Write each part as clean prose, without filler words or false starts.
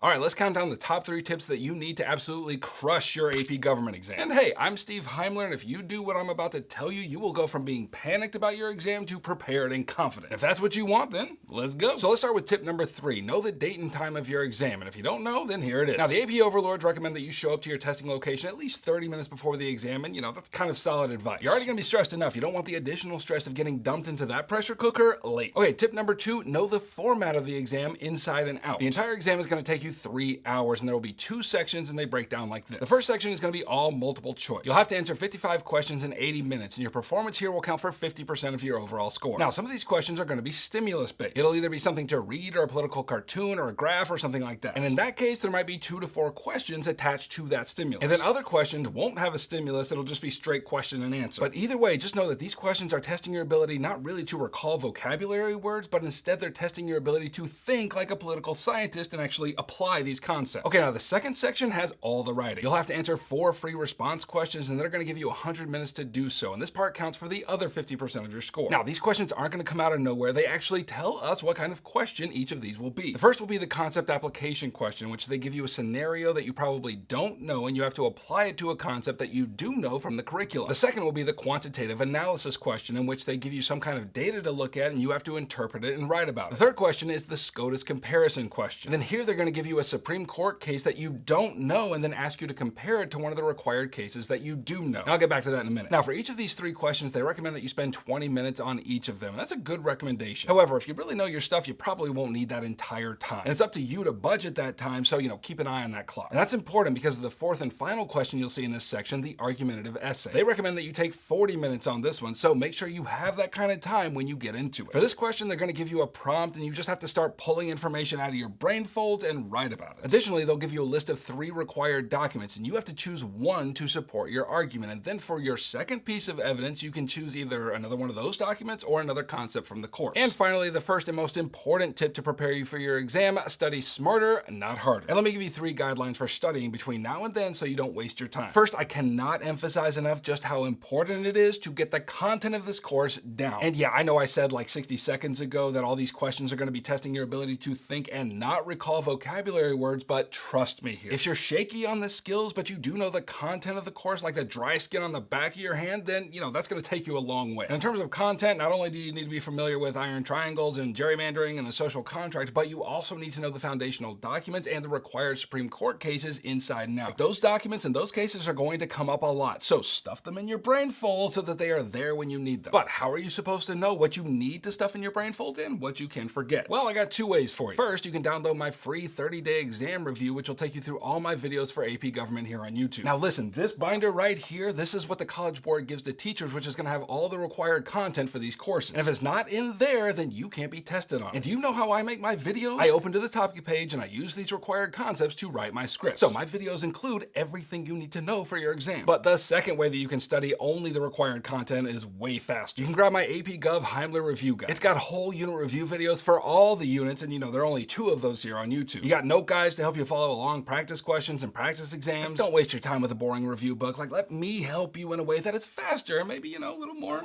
All right, let's count down the top 3 tips that you need to absolutely crush your AP government exam. And hey, I'm Steve Heimler, and if you do what I'm about to tell you, you will go from being panicked about your exam to prepared and confident. If that's what you want, then let's go. So let's start with tip number 3. Know the date and time of your exam. And if you don't know, then here it is. Now, the AP overlords recommend that you show up to your testing location at least 30 minutes before the exam, and that's kind of solid advice. You're already gonna be stressed enough. You don't want the additional stress of getting dumped into that pressure cooker late. Okay, tip number 2, know the format of the exam inside and out. The entire exam is gonna take you 3 hours. And there will be 2 sections, and they break down like this. The first section is going to be all multiple choice. You'll have to answer 55 questions in 80 minutes, and your performance here will count for 50% of your overall score. Now, some of these questions are going to be stimulus based. It'll either be something to read or a political cartoon or a graph or something like that. And in that case, there might be 2 to 4 questions attached to that stimulus. And then other questions won't have a stimulus. It'll just be straight question and answer. But either way, just know that these questions are testing your ability not really to recall vocabulary words, but instead they're testing your ability to think like a political scientist and actually apply these concepts. Okay, now the second section has all the writing. You'll have to answer 4 free response questions, and they're going to give you 100 minutes to do so. And this part counts for the other 50% of your score. Now, these questions aren't going to come out of nowhere. They actually tell us what kind of question each of these will be. The first will be the concept application question, which they give you a scenario that you probably don't know, and you have to apply it to a concept that you do know from the curriculum. The second will be the quantitative analysis question, in which they give you some kind of data to look at, and you have to interpret it and write about it. The third question is the SCOTUS comparison question. And then here they're going to give you a Supreme Court case that you don't know and then ask you to compare it to one of the required cases that you do know. And I'll get back to that in a minute. Now, for each of these 3 questions, they recommend that you spend 20 minutes on each of them, and that's a good recommendation. However, if you really know your stuff, you probably won't need that entire time. And it's up to you to budget that time, so keep an eye on that clock. And that's important because of the fourth and final question you'll see in this section, the argumentative essay. They recommend that you take 40 minutes on this one, so make sure you have that kind of time when you get into it. For this question, they're going to give you a prompt, and you just have to start pulling information out of your brain folds and write about it. Additionally, they'll give you a list of 3 required documents, and you have to choose one to support your argument. And then for your second piece of evidence, you can choose either another one of those documents or another concept from the course. And finally, the first and most important tip to prepare you for your exam: study smarter, not harder. And let me give you 3 guidelines for studying between now and then so you don't waste your time. First, I cannot emphasize enough just how important it is to get the content of this course down. And yeah, I know I said like 60 seconds ago that all these questions are going to be testing your ability to think and not recall vocabulary words, but trust me here. If you're shaky on the skills, but you do know the content of the course, like the dry skin on the back of your hand, then that's going to take you a long way. And in terms of content, not only do you need to be familiar with iron triangles and gerrymandering and the social contract, but you also need to know the foundational documents and the required Supreme Court cases inside and out. Those documents and those cases are going to come up a lot, so stuff them in your brain folds so that they are there when you need them. But how are you supposed to know what you need to stuff in your brain folds and what you can forget? Well, I got 2 ways for you. First, you can download my free 30-day exam review, which will take you through all my videos for AP Government here on YouTube. Now listen, this binder right here, this is what the College Board gives to teachers, which is going to have all the required content for these courses. And if it's not in there, then you can't be tested on it. And do you know how I make my videos? I open to the topic page and I use these required concepts to write my scripts. So my videos include everything you need to know for your exam. But the second way that you can study only the required content is way faster. You can grab my AP Gov Heimler review guide. It's got whole unit review videos for all the units, and there are only 2 of those here on YouTube. You got note guides to help you follow along practice questions and practice exams. Don't waste your time with a boring review book. Let me help you in a way that is faster and maybe, a little more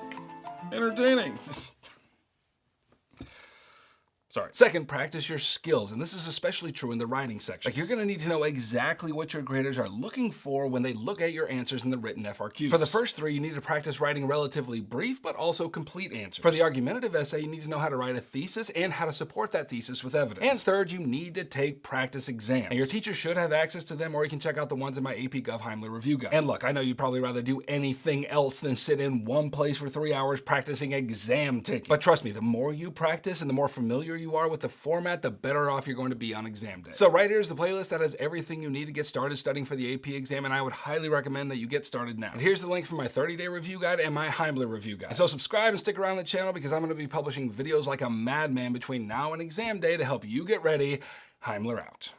entertaining. Sorry. Second, practice your skills, and this is especially true in the writing section. You're going to need to know exactly what your graders are looking for when they look at your answers in the written FRQs. For the first 3, you need to practice writing relatively brief but also complete answers. For the argumentative essay, you need to know how to write a thesis and how to support that thesis with evidence. And third, you need to take practice exams. And your teacher should have access to them, or you can check out the ones in my AP Gov Heimler review guide. And look, I know you'd probably rather do anything else than sit in one place for 3 hours practicing exam taking. But trust me, the more you practice and the more familiar you are with the format, the better off you're going to be on exam day. So right here's the playlist that has everything you need to get started studying for the AP exam, and I would highly recommend that you get started now. And here's the link for my 30-day review guide and my Heimler review guide. And so subscribe and stick around the channel because I'm going to be publishing videos like a madman between now and exam day to help you get ready. Heimler out.